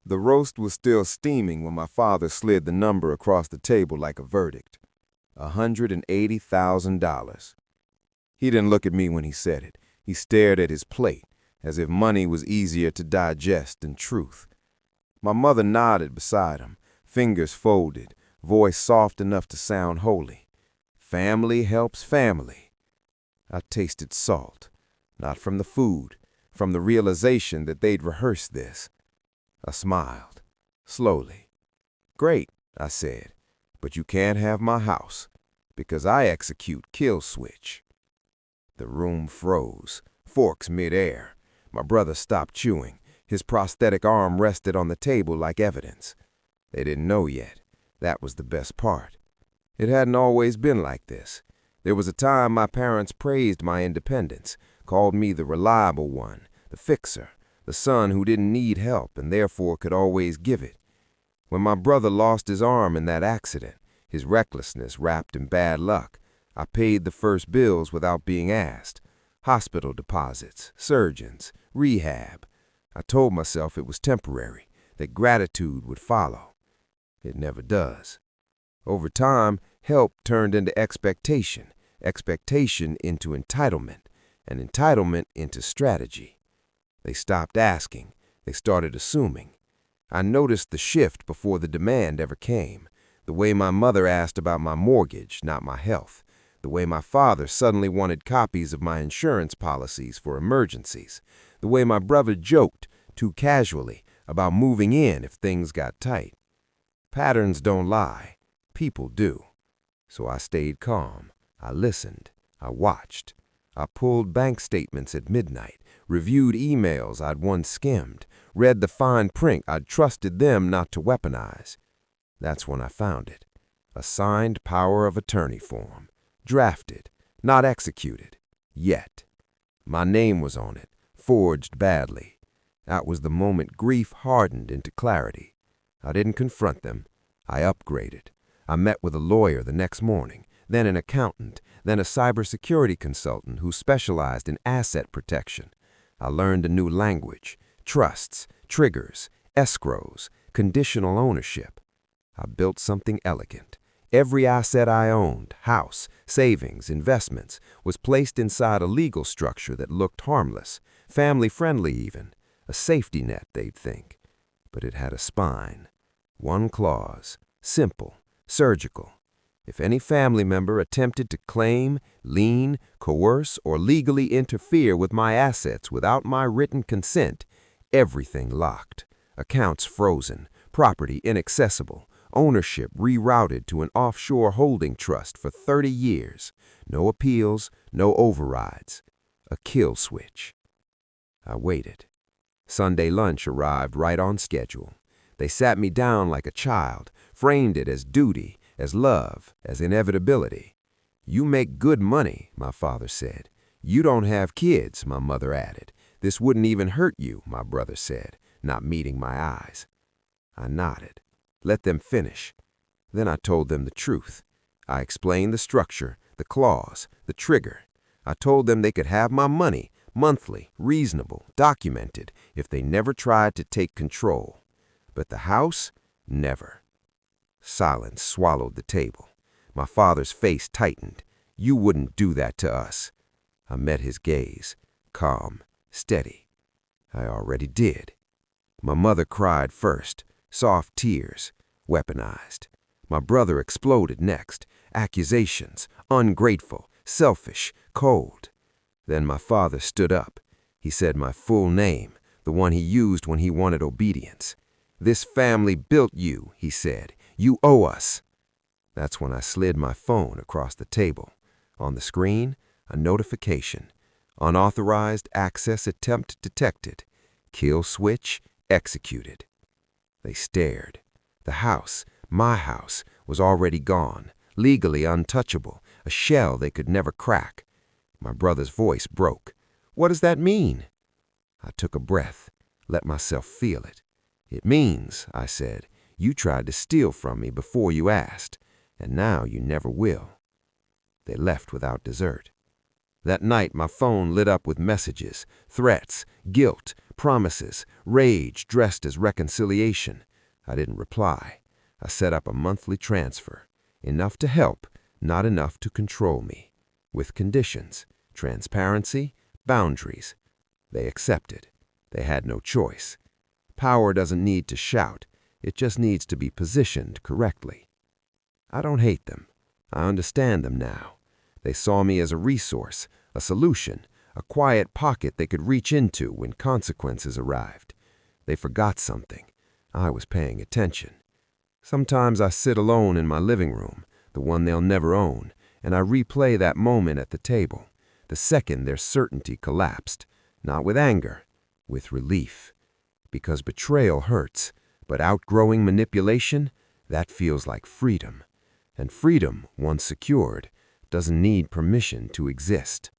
The roast was still steaming when my father slid the number across the table like a verdict. $180,000. He didn't look at me when he said it. He stared at his plate, as if money was easier to digest than truth. My mother nodded beside him, fingers folded, voice soft enough to sound holy. Family helps family. I tasted salt, not from the food, from the realization that they'd rehearsed this. I smiled, slowly. Great, I said, but you can't have my house, because I execute kill switch. The room froze, forks midair. My brother stopped chewing. His prosthetic arm rested on the table like evidence. They didn't know yet. That was the best part. It hadn't always been like this. There was a time my parents praised my independence, called me the reliable one, the fixer, the son who didn't need help and therefore could always give it. When my brother lost his arm in that accident, his recklessness wrapped in bad luck, I paid the first bills without being asked. Hospital deposits, surgeons, rehab. I told myself it was temporary, that gratitude would follow. It never does. Over time, help turned into expectation, expectation into entitlement, and entitlement into strategy. They stopped asking. They started assuming. I noticed the shift before the demand ever came. The way my mother asked about my mortgage, not my health. The way my father suddenly wanted copies of my insurance policies for emergencies. The way my brother joked, too casually, about moving in if things got tight. Patterns don't lie. People do. So I stayed calm. I listened. I watched. I pulled bank statements at midnight, reviewed emails I'd once skimmed, read the fine print I'd trusted them not to weaponize. That's when I found it. A signed power of attorney form. Drafted, not executed. Yet. My name was on it, forged badly. That was the moment grief hardened into clarity. I didn't confront them. I upgraded. I met with a lawyer the next morning, then an accountant, then a cybersecurity consultant who specialized in asset protection. I learned a new language, trusts, triggers, escrows, conditional ownership. I built something elegant. Every asset I owned, house, savings, investments, was placed inside a legal structure that looked harmless, family-friendly even, a safety net, they'd think. But it had a spine. One clause, simple, surgical. If any family member attempted to claim, lien, coerce, or legally interfere with my assets without my written consent, everything locked, accounts frozen, property inaccessible, ownership rerouted to an offshore holding trust for 30 years. No appeals, no overrides. A kill switch. I waited. Sunday lunch arrived right on schedule. They sat me down like a child, framed it as duty, as love, as inevitability. You make good money, my father said. You don't have kids, my mother added. This wouldn't even hurt you, my brother said, not meeting my eyes. I nodded. Let them finish. Then I told them the truth. I explained the structure, the clause, the trigger. I told them they could have my money, monthly, reasonable, documented, if they never tried to take control. But the house, never. Silence swallowed the table. My father's face tightened. You wouldn't do that to us. I met his gaze, calm, steady. I already did. My mother cried first. Soft tears, weaponized. My brother exploded next. Accusations, ungrateful, selfish, cold. Then my father stood up. He said my full name, the one he used when he wanted obedience. This family built you, he said. You owe us. That's when I slid my phone across the table. On the screen, a notification. Unauthorized access attempt detected. Kill switch executed. They stared. The house, my house, was already gone, legally untouchable, a shell they could never crack. My brother's voice broke. What does that mean? I took a breath, let myself feel it. It means, I said, you tried to steal from me before you asked, and now you never will. They left without dessert. That night my phone lit up with messages, threats, guilt, promises, rage dressed as reconciliation. I didn't reply. I set up a monthly transfer. Enough to help, not enough to control me. With conditions, transparency, boundaries. They accepted. They had no choice. Power doesn't need to shout. It just needs to be positioned correctly. I don't hate them. I understand them now. They saw me as a resource, a solution, a quiet pocket they could reach into when consequences arrived. They forgot something. I was paying attention. Sometimes I sit alone in my living room, the one they'll never own, and I replay that moment at the table, the second their certainty collapsed, not with anger, with relief. Because betrayal hurts, but outgrowing manipulation, that feels like freedom. And freedom, once secured, doesn't need permission to exist.